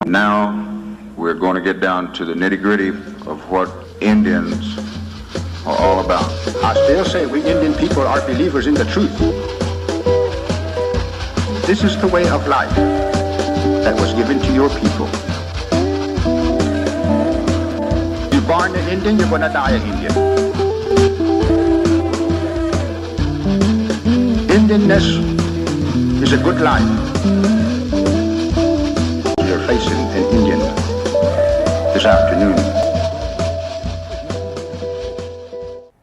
Now we're going to get down to the nitty-gritty of what Indians are all about. I still say we Indian people are believers in the truth. This is the way of life that was given to your people. You're born an Indian, you're going to die an Indian. Indianness is a good life. You're facing an Indian this afternoon.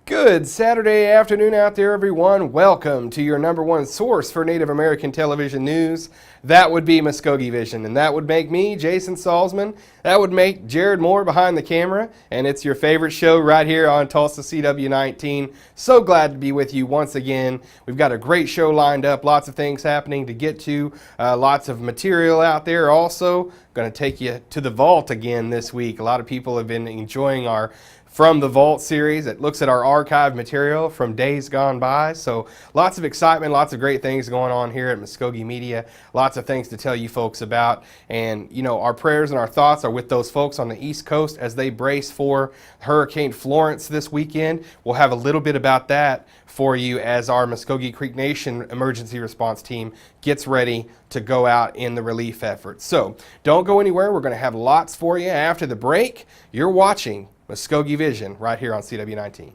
Good Saturday afternoon out there, everyone. Welcome to your number one source for Native American television news. That would be Muskogee Vision, and that would make me, Jason Salzman. That would make Jared Moore behind the camera, and it's your favorite show right here on Tulsa CW19. So glad to be with you once again. We've got a great show lined up, lots of things happening to get to, lots of material out there. Also, going to take you to the vault again this week. A lot of people have been enjoying our From the Vault series. It looks at our archive material from days gone by. So lots of excitement, lots of great things going on here at Muskogee Media. Lots of things to tell you folks about. And, you know, our prayers and our thoughts are with those folks on the East Coast as they brace for Hurricane Florence this weekend. We'll have a little bit about that for you as our Muskogee Creek Nation emergency response team gets ready to go out in the relief effort. So don't go anywhere. We're going to have lots for you after the break. You're watching Muskogee Vision right here on CW19.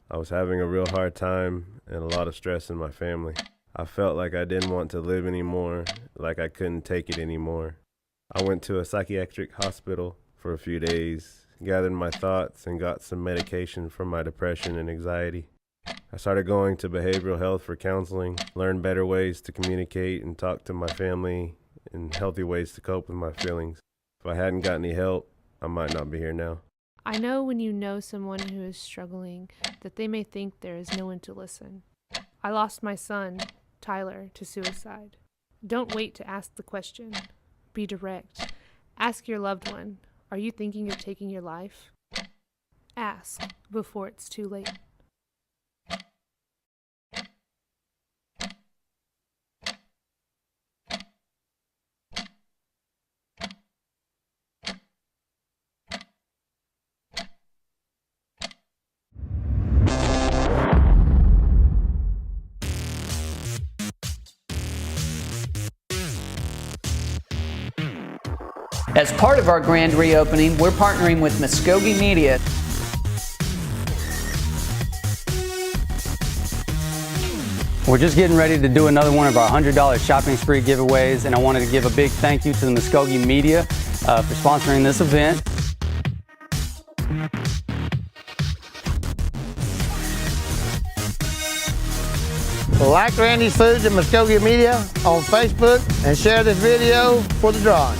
I was having a real hard time and a lot of stress in my family. I felt like I didn't want to live anymore, like I couldn't take it anymore. I went to a psychiatric hospital for a few days, gathered my thoughts, and got some medication for my depression and anxiety. I started going to behavioral health for counseling, learned better ways to communicate and talk to my family, and healthy ways to cope with my feelings. If I hadn't got any help, I might not be here now. I know when you know someone who is struggling that they may think there is no one to listen. I lost my son, Tyler, to suicide. Don't wait to ask the question. Be direct. Ask your loved one, are you thinking of taking your life? Ask before it's too late. As part of our grand reopening, we're partnering with Muskogee Media. We're just getting ready to do another one of our $100 shopping spree giveaways, and I wanted to give a big thank you to the Muskogee Media for sponsoring this event. Like Randy's Foods and Muskogee Media on Facebook and share this video for the drawing.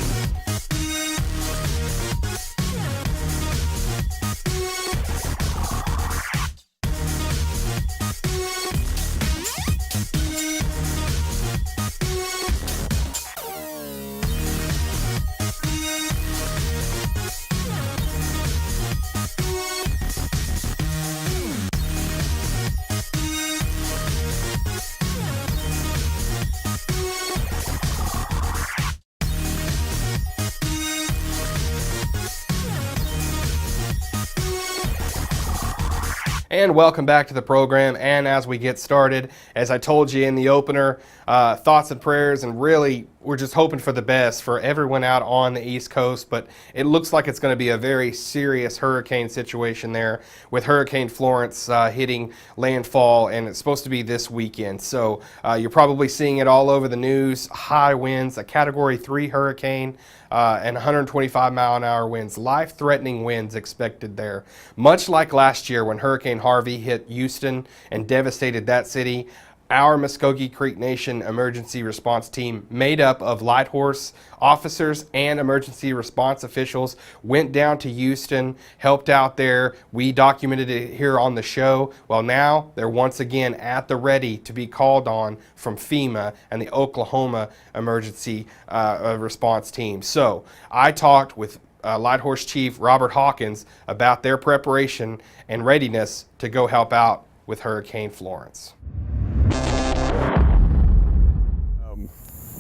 And welcome back to the program. And as we get started, as I told you in the opener, thoughts and prayers, and really we're just hoping for the best for everyone out on the East Coast, but it looks like it's going to be a very serious hurricane situation there with Hurricane Florence hitting landfall, and it's supposed to be this weekend. So you're probably seeing it all over the news. High winds, a Category 3 hurricane, and 125 mile an hour winds, life-threatening winds expected there. Much like last year when Hurricane Harvey hit Houston and devastated that city, our Muskogee Creek Nation emergency response team, made up of Light Horse officers and emergency response officials, went down to Houston, helped out there. We documented it here on the show. Well, now they're once again at the ready to be called on from FEMA and the Oklahoma emergency response team. So I talked with Light Horse Chief Robert Hawkins about their preparation and readiness to go help out with Hurricane Florence.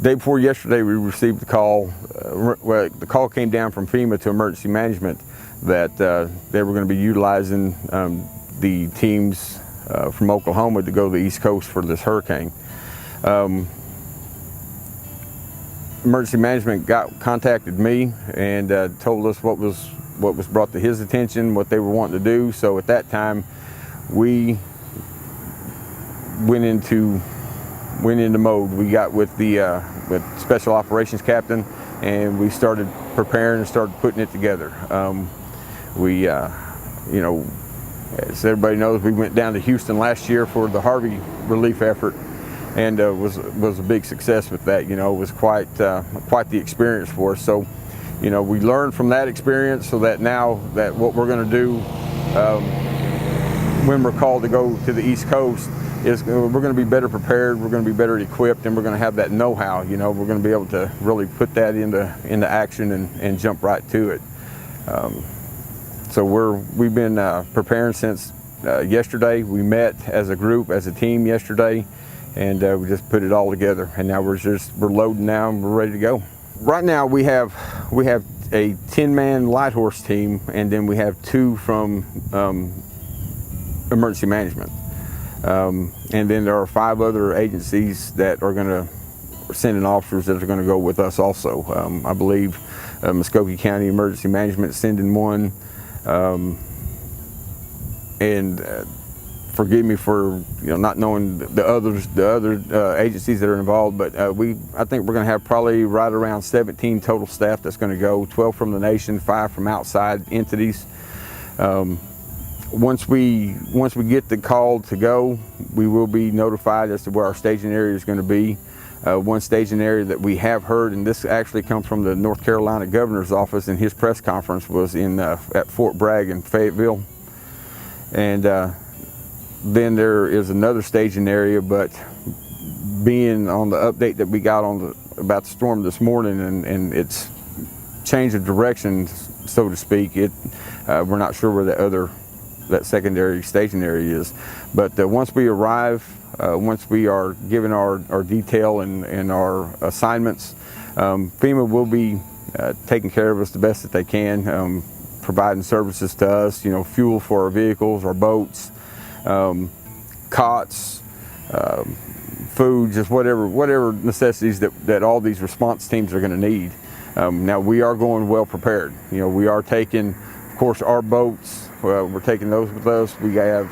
Day before yesterday, we received the call. The call came down from FEMA to emergency management that they were going to be utilizing the teams from Oklahoma to go to the East Coast for this hurricane. Emergency management contacted me and told us what was brought to his attention, what they were wanting to do. So at that time, we went into mode. We got with the with Special Operations Captain, and we started preparing and started putting it together. You know, as everybody knows, we went down to Houston last year for the Harvey relief effort, and was a big success with that. You know, it was quite the experience for us. So, you know, we learned from that experience, so that now that what we're going to do when we're called to go to the East Coast is we're going to be better prepared, we're going to be better equipped, and we're going to have that know-how. You know, we're going to be able to really put that into action and jump right to it. So we've been preparing since yesterday. We met as a group, as a team yesterday, and we just put it all together. And now we're loading now and we're ready to go. Right now we have a 10-man light horse team, and then we have 2 from emergency management. And then there are 5 other agencies that are going to send in officers that are going to go with us also. I believe Muskogee County Emergency Management is sending one. And forgive me for not knowing the other agencies that are involved, but I think we're going to have probably right around 17 total staff that's going to go, 12 from the nation, 5 from outside entities. Once we get the call to go, we will be notified as to where our staging area is going to be. One staging area that we have heard, and this actually comes from the North Carolina Governor's office, and his press conference was at Fort Bragg in Fayetteville. And then there is another staging area, but being on the update that we got about the storm this morning and its change of direction, so to speak, we're not sure where that secondary staging area is. But once we arrive, once we are given our detail and our assignments, FEMA will be taking care of us the best that they can, providing services to us, fuel for our vehicles, our boats, cots, food, just whatever necessities that all these response teams are going to need. Now we are going well prepared. We are taking, of course, our boats. We're taking those with us. We have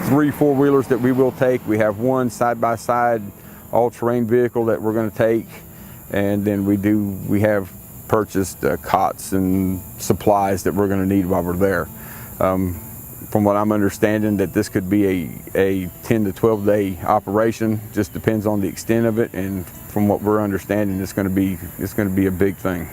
3 4-wheelers that we will take. We have 1 side-by-side all-terrain vehicle that we're going to take, and then we have purchased cots and supplies that we're going to need while we're there. From what I'm understanding, that this could be a 10 to 12 day operation. Just depends on the extent of it, and from what we're understanding, it's going to be a big thing.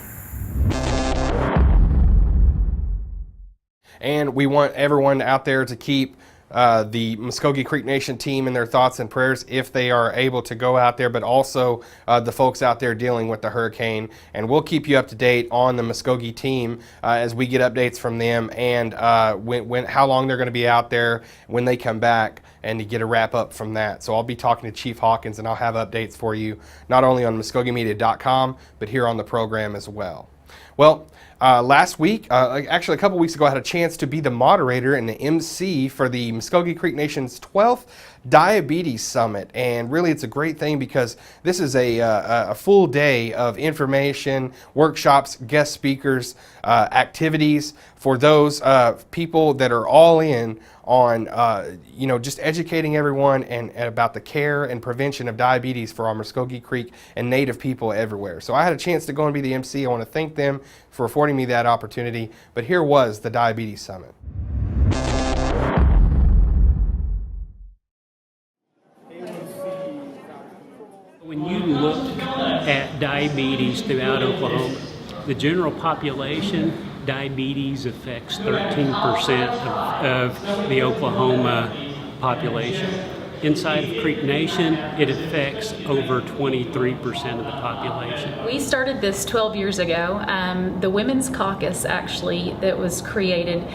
And we want everyone out there to keep the Muskogee Creek Nation team in their thoughts and prayers if they are able to go out there, but also the folks out there dealing with the hurricane. And we'll keep you up to date on the Muskogee team as we get updates from them and how long they're going to be out there when they come back, and to get a wrap up from that. So I'll be talking to Chief Hawkins, and I'll have updates for you not only on MuskogeeMedia.com, but here on the program as well. Well, last week, actually a couple weeks ago, I had a chance to be the moderator and the MC for the Muskogee Creek Nation's 12th Diabetes Summit. And really, it's a great thing because this is a full day of information, workshops, guest speakers, activities for those people that are all in on just educating everyone and about the care and prevention of diabetes for our Muskogee Creek and Native people everywhere. So I had a chance to go and be the MC. I want to thank them for affording me that opportunity. But here was the Diabetes Summit. When you look at diabetes throughout Oklahoma, the general population, diabetes affects 13% of the Oklahoma population. inside of Creek Nation, it affects over 23% of the population. We started this 12 years ago. The Women's Caucus, actually, that was created,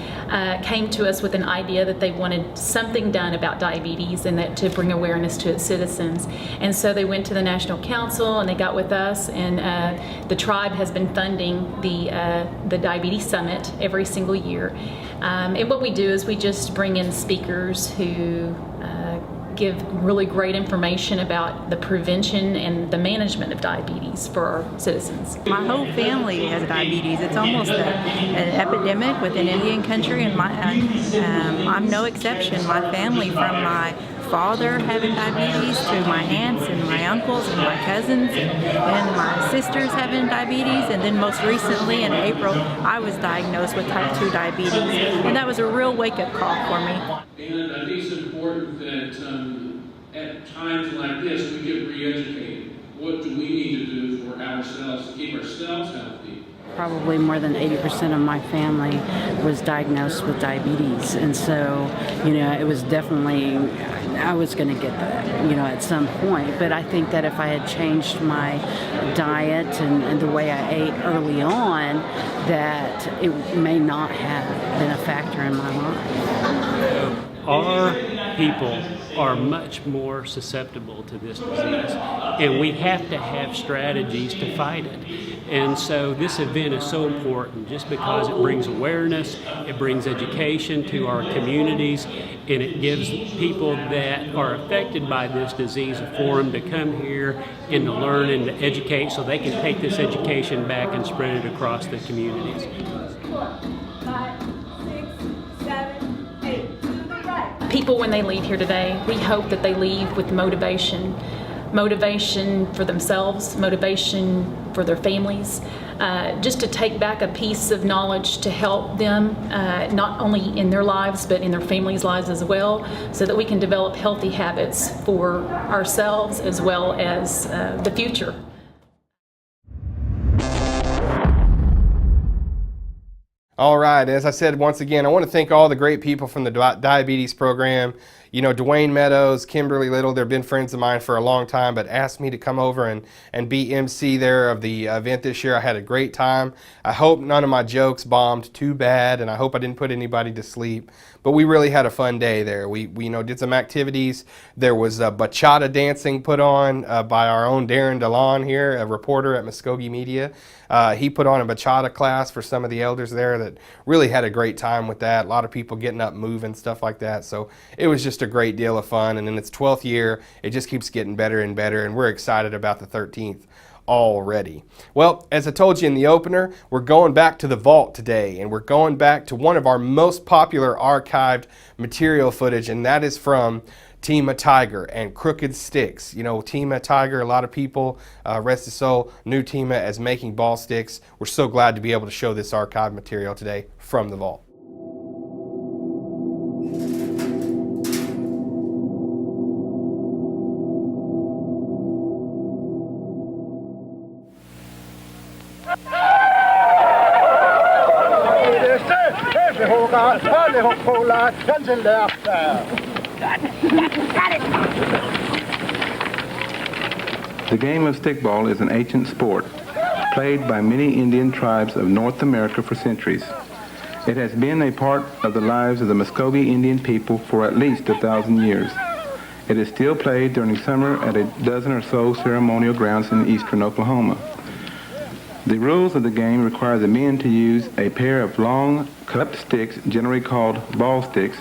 came to us with an idea that they wanted something done about diabetes and that to bring awareness to its citizens. And so they went to the National Council and they got with us, and the tribe has been funding the Diabetes Summit every single year. And what we do is we just bring in speakers who give really great information about the prevention and the management of diabetes for our citizens. My whole family has diabetes. It's almost an epidemic within Indian country, and I'm no exception. My family, from my father having diabetes to my aunts and my uncles and my cousins and my sisters having diabetes, and then most recently in April I was diagnosed with type 2 diabetes, and that was a real wake-up call for me. And I think it's important that at times like this we get re-educated. What do we need to do for ourselves to keep ourselves healthy? Probably more than 80% of my family was diagnosed with diabetes, and so, it was definitely, I was going to get that, at some point. But I think that if I had changed my diet and the way I ate early on, that it may not have been a factor in my life. Our people are much more susceptible to this disease, and we have to have strategies to fight it. And so this event is so important just because it brings awareness, it brings education to our communities, and it gives people that are affected by this disease a forum to come here and to learn and to educate so they can take this education back and spread it across the communities. 5, 6, 7, 8. To the right. People, when they leave here today, we hope that they leave with motivation for themselves, motivation for their families, just to take back a piece of knowledge to help them, not only in their lives, but in their families' lives as well, so that we can develop healthy habits for ourselves as well as the future. All right, as I said, once again, I want to thank all the great people from the diabetes program. Dwayne Meadows, Kimberly Little, they've been friends of mine for a long time, but asked me to come over and be MC there of the event this year. I had a great time. I hope none of my jokes bombed too bad, and I hope I didn't put anybody to sleep. But we really had a fun day there. We did some activities. There was bachata dancing put on by our own Darren DeLon here, a reporter at Muskogee Media. He put on a bachata class for some of the elders there that really had a great time with that. A lot of people getting up, moving, stuff like that. So it was just a great deal of fun. And in its 12th year, it just keeps getting better and better. And we're excited about the 13th already. Well, as I told you in the opener, we're going back to the vault today, and we're going back to one of our most popular archived material footage, and that is from Tima Tiger and Crooked Sticks. Tima Tiger, a lot of people, rest his soul, knew Tima as making ball sticks. We're so glad to be able to show this archived material today from the vault. The game of stickball is an ancient sport, played by many Indian tribes of North America for centuries. It has been a part of the lives of the Muskogee Indian people for at least 1,000 years. It is still played during summer at a dozen or so ceremonial grounds in eastern Oklahoma. The rules of the game require the men to use a pair of long, cupped sticks, generally called ball sticks,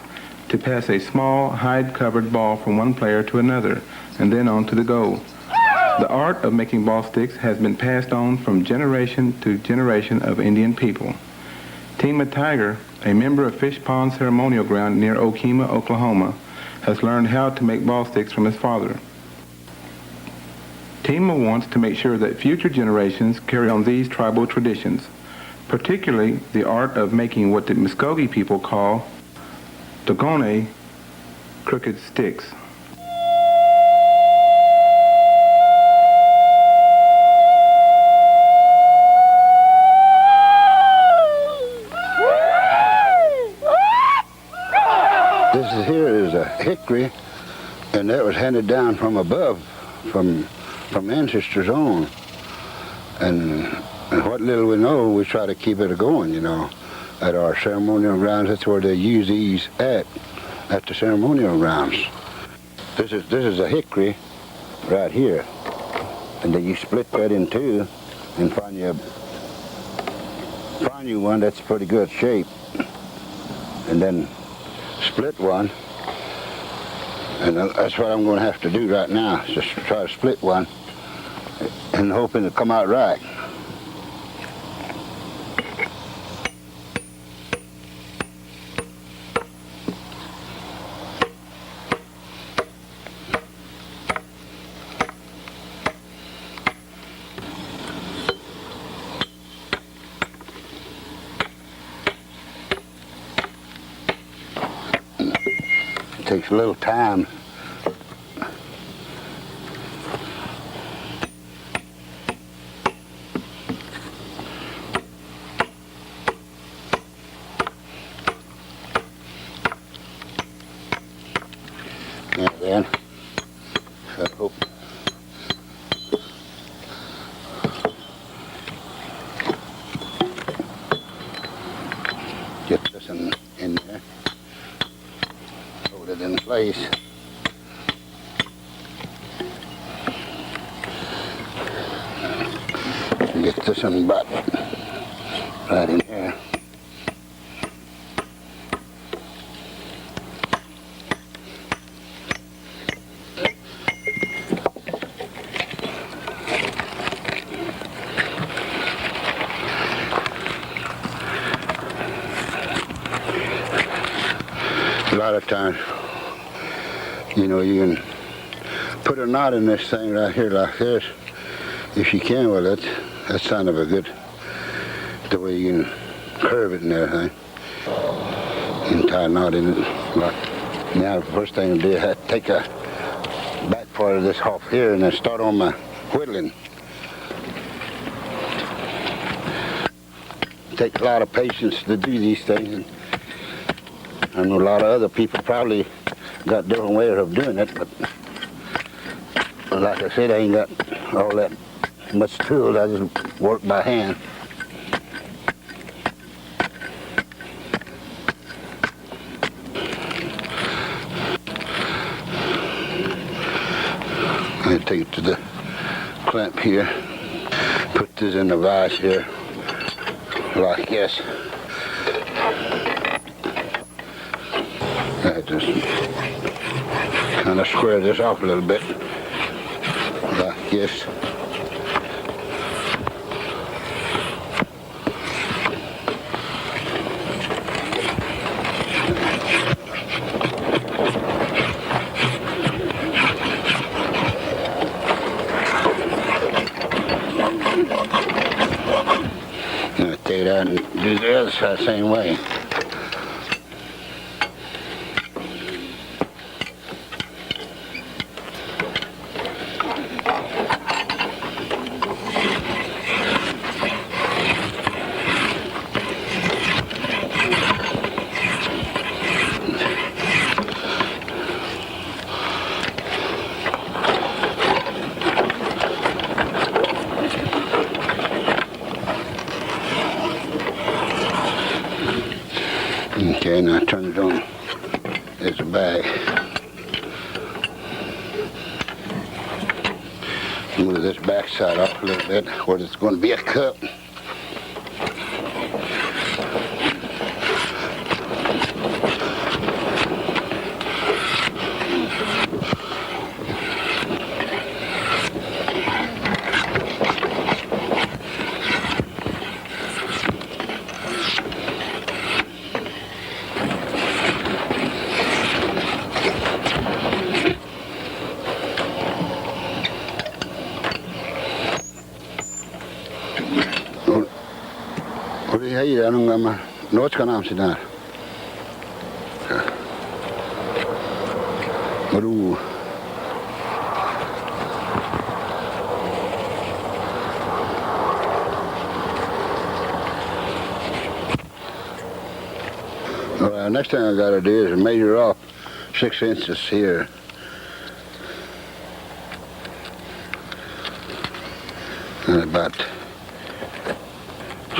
to pass a small, hide-covered ball from one player to another, and then on to the goal. The art of making ball sticks has been passed on from generation to generation of Indian people. Tima Tiger, a member of Fish Pond Ceremonial Ground near Okemah, Oklahoma, has learned how to make ball sticks from his father. Tima wants to make sure that future generations carry on these tribal traditions, particularly the art of making what the Muskogee people call Dogone, crooked sticks. This here is a hickory And that was handed down from above, from ancestors on. And what little we know, we try to keep it going, you know. At our ceremonial grounds, that's where they use these at the ceremonial grounds. This is a hickory right here. And then you split that in two and find you one that's pretty good shape. And then split one. And that's what I'm going to have to do right now, just try to split one and hoping it'll come out right. It takes a little time. Now then, I hope get this in there. Hold it in place. Get this one back right in here. A lot of times, you know, you can put a knot in this thing right here like this. If you can, well, that's kind of a good, the way you can curve it and everything. You can tie a knot in it. But now, the first thing I do, I take a back part of this off here and then start on my whittling. It takes a lot of patience to do these things. I know a lot of other people probably got different ways of doing it, but like I said, I ain't got all that much tools. I just work by hand. I take it to the clamp here, put this in the vise here, like this. I just kind of square this off a little bit, like this. And I take it out and do the other side the same way. Okay, now turn it on. There's a bag. Move this back side up a little bit where there's going to be a cup. Hej, det är någon gammal norska namn där. Ro. Next thing I got to do is measure off 6 inches here and about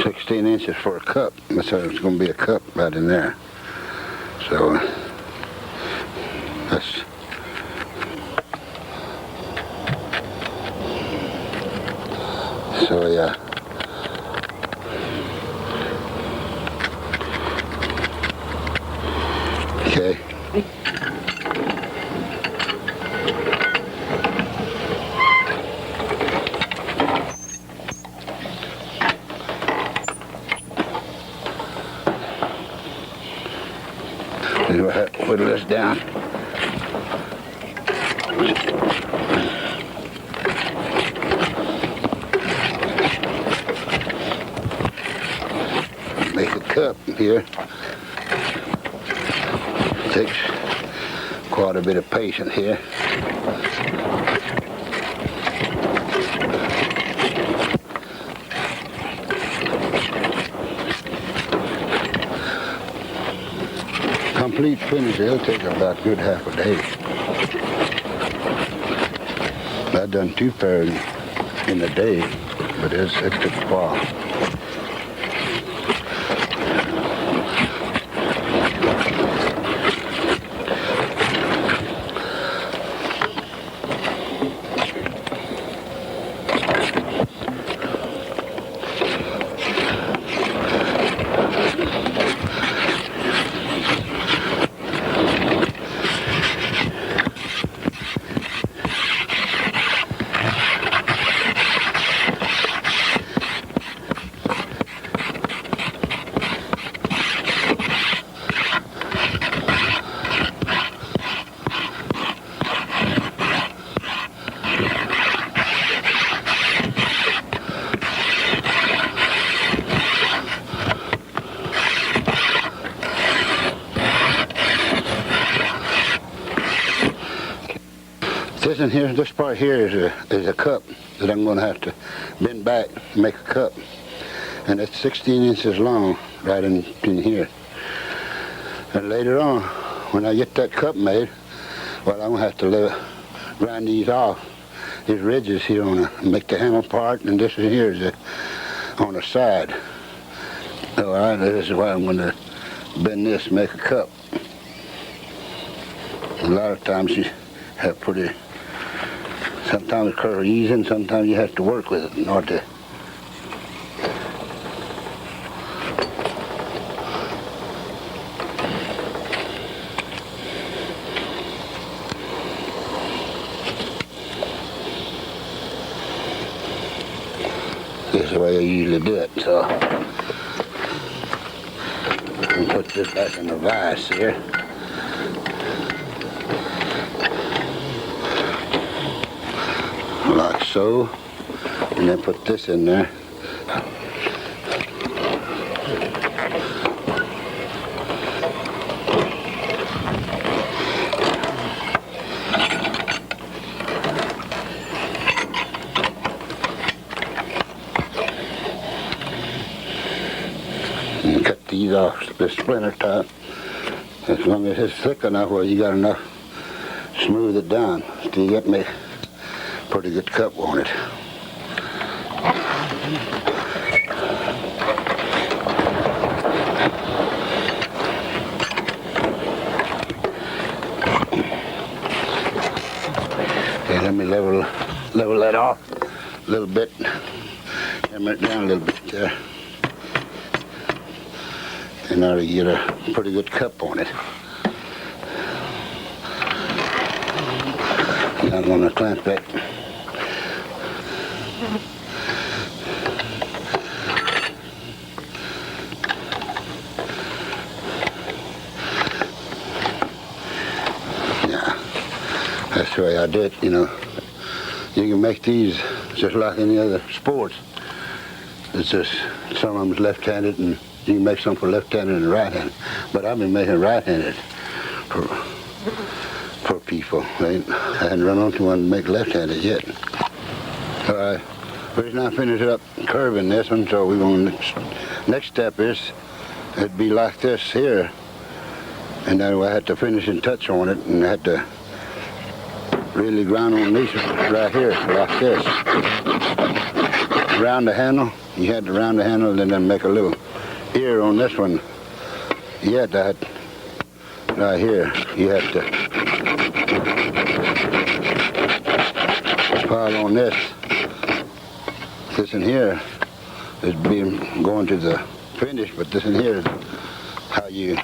16 inches for a cup. So it's going to be a cup right in there. So that's so yeah. Okay. We'll have to whittle this down. Make a cup here. Takes quite a bit of patience here. Complete finish, it'll take about a good half a day. I done 2 pairs in a day, but it took a while. This in here, this part here is a cup that I'm going to have to bend back and make a cup. And it's 16 inches long right in here. And later on, when I get that cup made, well, I'm going to have to grind these off. These ridges here on make the handle part, and this here is on the side. So this is why I'm going to bend this and make a cup. A lot of times you have sometimes it's curve easy, and sometimes you have to work with it in order to. This is the way I usually do it, so I'll put this back in the vise here. Like so, and then put this in there. And cut these off, the splinter top, as long as it's thick enough where you got enough, smooth it down till you get me pretty good cup on it. Okay, let me level that off a little bit. Hammer it down a little bit there. And now you get a pretty good cup on it. Now I'm going to clamp that. That's the way I do it, you know. You can make these just like any other sports. It's just some of them's left-handed, and you can make some for left-handed and right-handed. But I've been making right-handed for people. I hadn't run onto one to make left-handed yet. All right, the reason I finished up curving this one, so we're going to, next step is, it'd be like this here. And then I had to finish and touch on it, and I had to really grind on these right here, like this. round the handle. You had to round the handle and then make a little ear on this one. You had that right here. You had to pile on this. This in here is being going to the finish, but this in here is how you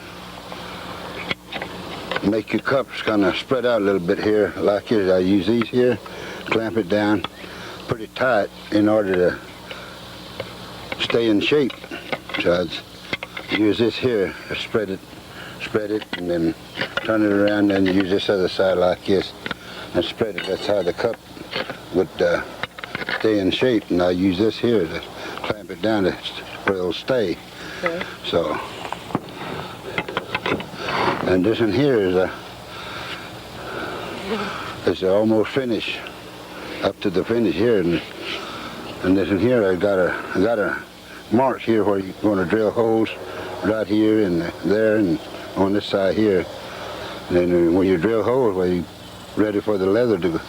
make your cups kind of spread out a little bit here, like this. I use these here, clamp it down pretty tight in order to stay in shape. So I use this here to spread it, and then turn it around and use this other side like this and spread it. That's how the cup would stay in shape. And I use this here to clamp it down where it'll stay. Okay. So, and this in here is almost finished, up to the finish here, and this in here I got a mark here where you're going to drill holes right here and there and on this side here. And then when you drill holes, well, you're ready for the leather to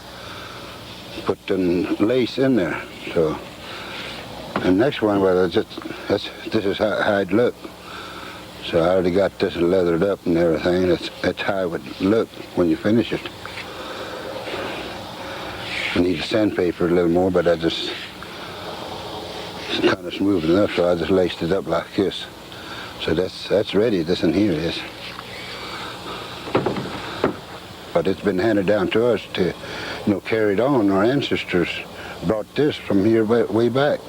put the lace in there. So, and next one, well, this is how it'd look. So I already got this leathered up and everything. That's how it would look when you finish it. I need to sandpaper a little more, but it's kind of smooth enough, so I just laced it up like this. So that's ready. This in here is. But it's been handed down to us to, carry it on. Our ancestors brought this from here way back.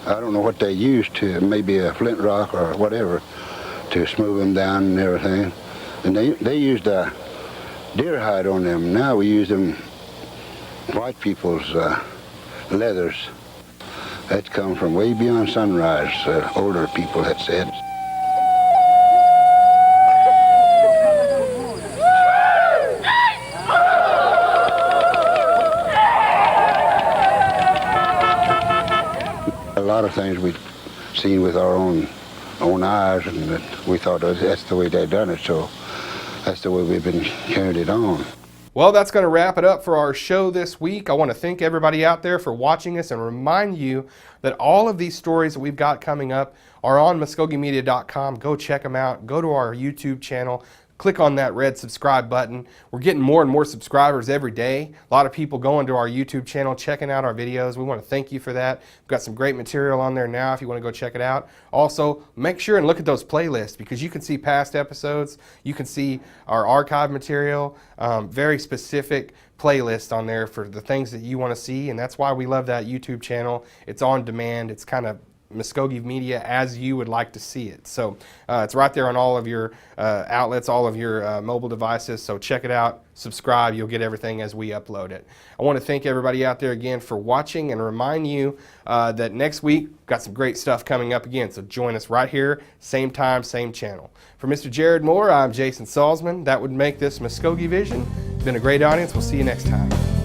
I don't know what they used to, maybe a flint rock or whatever, to smooth them down and everything. And they used deer hide on them. Now we use them white people's leathers. That's come from way beyond sunrise, older people had said. A lot of things we'd seen with our own eyes, and that we thought that's the way they'd done it, so that's the way we've been carrying it on. Well, that's going to wrap it up for our show this week. I want to thank everybody out there for watching us and remind you that all of these stories that we've got coming up are on MuskogeeMedia.com. Go check them out. Go to our YouTube channel. Click on that red subscribe button. We're getting more and more subscribers every day. A lot of people going to our YouTube channel, checking out our videos. We want to thank you for that. We've got some great material on there now if you want to go check it out. Also, make sure and look at those playlists because you can see past episodes. You can see our archive material, very specific playlist on there for the things that you want to see, and that's why we love that YouTube channel. It's on demand. It's kind of Muskogee Media as you would like to see it. So it's right there on all of your outlets, all of your mobile devices. So check it out, subscribe, you'll get everything as we upload it. I want to thank everybody out there again for watching and remind you that next week we've got some great stuff coming up again. So join us right here, same time, same channel. For Mr. Jared Moore, I'm Jason Salzman. That would make this Muskogee Vision. It's been a great audience. We'll see you next time.